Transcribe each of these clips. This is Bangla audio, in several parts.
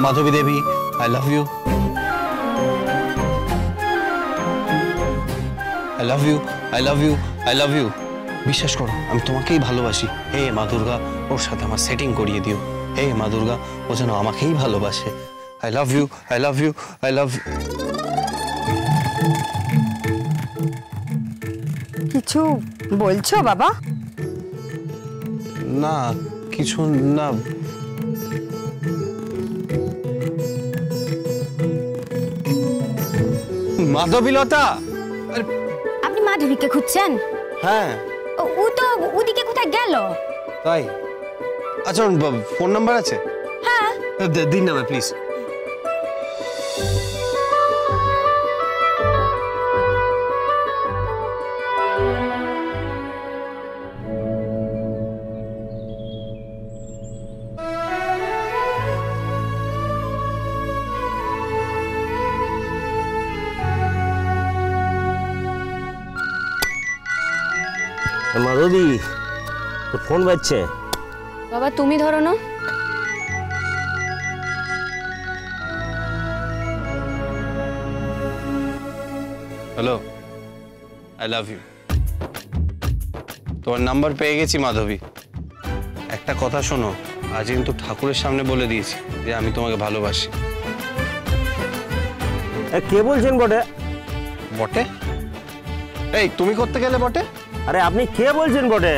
Madhavi Devi, I love you. I love you. I love you. I love you. বিশ্বাস করো আমি তোমাকেই ভালোবাসি। হে মা দুর্গা ওর সাথে আমার সেটিং করিয়ে দিও। হে মা দুর্গা ও যেন আমাকেই ভালোবাসে। I love you. I love you. I love you. কিছু বলছো বাবা? না কিছু না। মাধবীলতা, আপনি মাধবীকে খুঁজছেন? হ্যাঁ। ও তো ওদিকে কোথায় গেল? তাই? আচ্ছা ফোন নাম্বার আছে? হ্যাঁ। দিন না প্লিজ। মাধবী তোর ফোন বাজছে। বাবা তুমি ধরো না। Hello, I love you. তোমার নাম্বার পেয়ে গেছি মাধবী। একটা কথা শোনো, আজ কিন্তু ঠাকুরের সামনে বলে দিয়েছি যে আমি তোমাকে ভালোবাসি। কে বলছেন বটে? বটে? এই তুমি করতে গেলে বটে? আরে আপনি কে বলছেন বটে?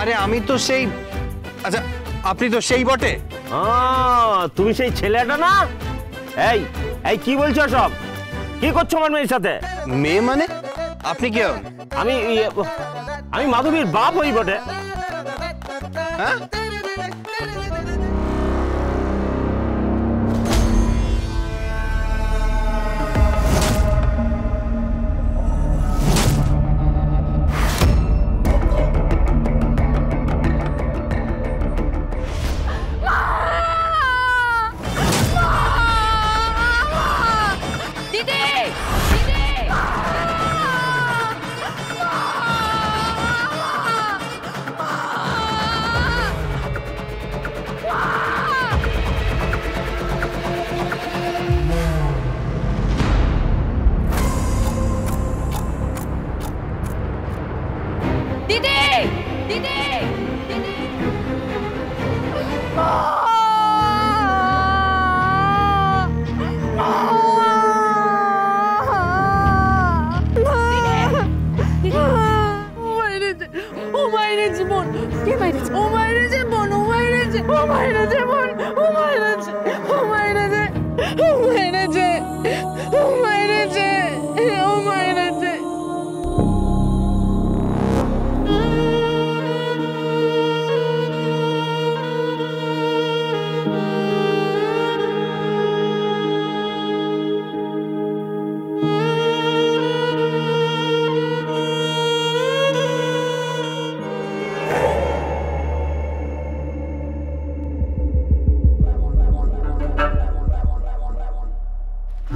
আরে আমি তো সেই, আচ্ছা আপনি তো সেই বটে। তুমি সেই ছেলেটা না? এই এই কি বলছো সব? কি করছো আমার মেয়ের সাথে? মেয়ে মানে? আপনি কে? আমি মাধবীর বাপ হই বটে। হ্যাঁ?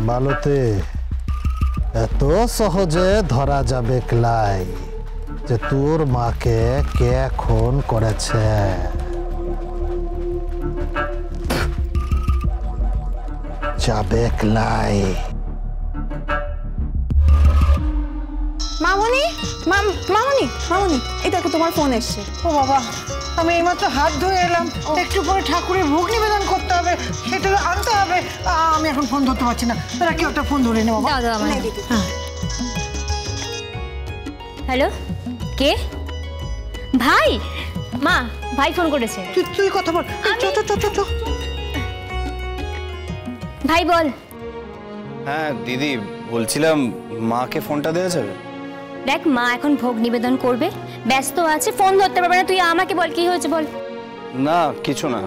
মালতে এত সহজে ধরা যাবে ক্লাই যে তোর মাকে কে খুন করেছে? যাবে ক্লাই। মামনি, মামনি, মামনি, এই দেখো তোমার ফোন এসছে। ও বাবা, আমি এইমাত্র হাত ধুয়ে এলাম, একটু পরে ঠাকুরের ভোগ নিবেদন করতে হবে, সেটা আনতে হবে। আমি এখন ফোন ধরতে পারছি না, তারা কেউ একটা ফোন ধরে নেবো। হ্যালো, কে? ভাই? মা, ভাই ফোন করেছে। তুই কথা বল। ভাই বল। হ্যাঁ দিদি, বলছিলাম মাকে ফোনটা দেওয়া যাবে? দেখ, মা এখন ভোগ নিবেদন করবে, ব্যস্ত আছে, ফোন ধরতে পারবে না। তুই আমাকে বল কি হয়েছে বল। না কিছু না।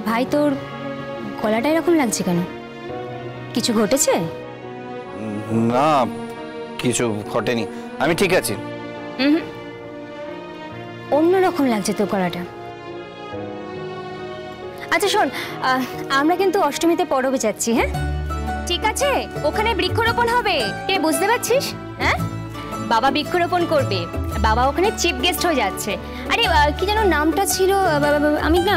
ভাই তোর গলাটা এরকম লাগছে কেন? কিছু ঘটেছে? না কিছু ঘটেনি, আমি ঠিক আছি। অন্যরকম লাগছে তোর গলাটা। আচ্ছা শোন, আমরা কিন্তু অষ্টমীতে পরবে যাচ্ছি, হ্যাঁ ঠিক আছে? ওখানে বৃক্ষরোপণ হবে, কে বুঝতে পারছিস? হ্যাঁ, বাবা বৃক্ষরোপণ করবে, বাবা ওখানে চিফ গেস্ট হয়ে যাচ্ছে। আরে কি যেন নামটা ছিল, আমি না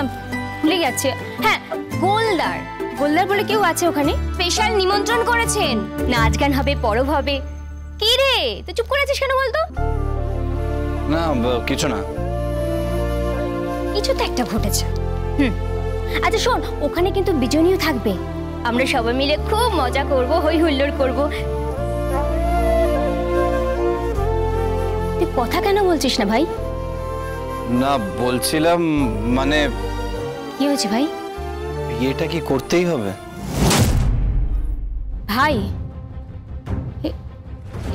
ভুলে যাচ্ছি। হ্যাঁ, গোলদার, গোলদার বলে কেউ আছে ওখানে, স্পেশাল নিমন্ত্রণ করেছেন। নাচ গান হবে, পরব হবে। কি রে তুই চুপ করে আছিস কেন বলতো? না কিছু না। কিছু তো একটা ঘটেছে। আচ্ছা শোন, ওখানে কিন্তু বিজনীও থাকবে, আমরা সবাই মিলে খুব মজা করব, হই হুল্লোড় করব। তুই কথা কেন বলছিস না ভাই? না বলছিলাম মানে কি হয়েছে ভাই? বিয়েটা কি করতেই হবে? ভাই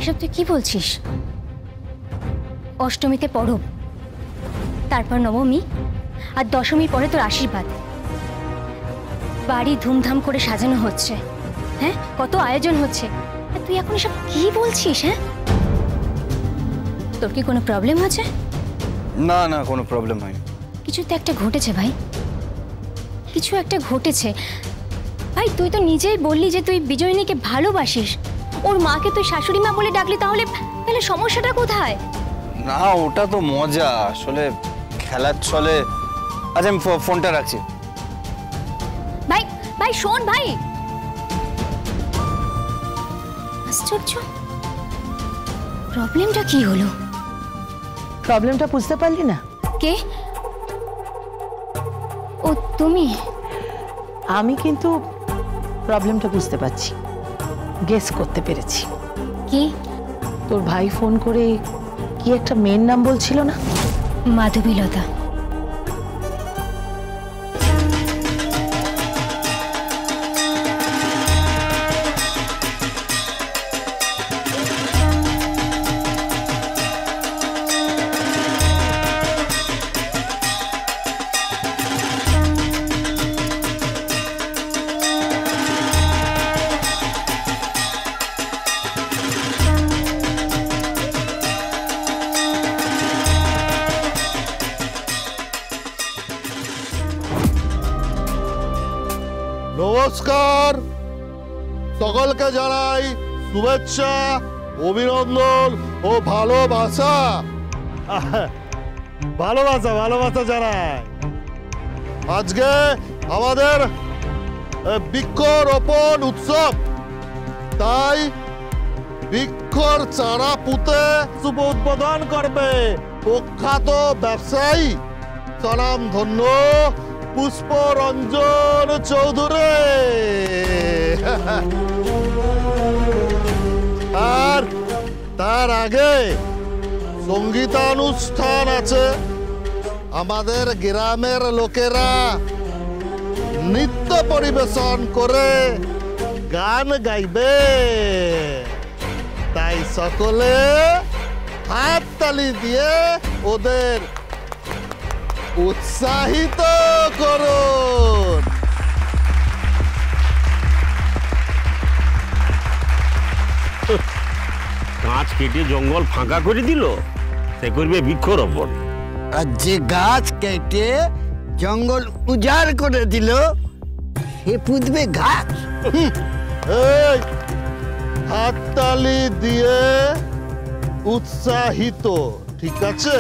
এসব তুই কি বলছিস? অষ্টমীতে পরব, তারপর নবমী, আর দশমীর পরে তোর আশীর্বাদ। বাড়ি ধুমধাম করে সাজানো হচ্ছে, হ্যাঁ কত আয়োজন হচ্ছে, আর তুই এখন এসব কি বলছিস? হ্যাঁ, তোর কি কোনো প্রবলেম হচ্ছে? না না কোনো প্রবলেম হয়নি। কিছু তো একটা ঘটেছে ভাই, কিছু একটা ঘটেছে ভাই। তুই তো নিজেই বললি যে তুই বিজয়িনীকে ভালোবাসিস, ওর মাকে তুই শাশুড়ি মা বলে ডাকলি, তাহলে তাহলে সমস্যাটা কোথায়? না ওটা তো মজা, আসলে খেলার ছলে। আচ্ছা আমি ফোনটা রাখছি। ভাই ভাই শোন ভাই, আশ্চর্য, প্রবলেমটা কি হলো? প্রবলেমটা বুঝতে পারলি না? কে? ও তুমি? আমি কিন্তু প্রবলেমটা বুঝতে পারছি, গেস করতে পেরেছি। কি? তোর ভাই ফোন করে কি একটা মেয়ের নাম বলছিল না? মাধবীলতা। নমস্কার, সকলকে জানাই শুভেচ্ছা, অভিনন্দন ও ভালোবাসা। ভালোবাসা ভালোবাসা জানাই। আজকে আমাদের বৃক্ষরোপণ উৎসব, তাই বৃক্ষর চারা পুঁতে শুভ উদ্বোধন করবে প্রখ্যাত ব্যবসায়ী স্বনামধন্য পুষ্পরঞ্জন চৌধুরী। আর তার আগে সঙ্গীতানুষ্ঠান আছে। আমাদের গ্রামের লোকেরা নৃত্য পরিবেশন করে গান গাইবে, তাই সকলে হাততালি দিয়ে ওদের উৎসাহিত করুন। গাছ কেটে জঙ্গল ফাঁকা করে দিল, সে করবে বৃক্ষরোপণ। আর যে গাছ কেটে জঙ্গল উজাড় করে দিল, সে পুঁতবে গাছ। এই হাততালি দিয়ে উৎসাহিত, ঠিক আছে?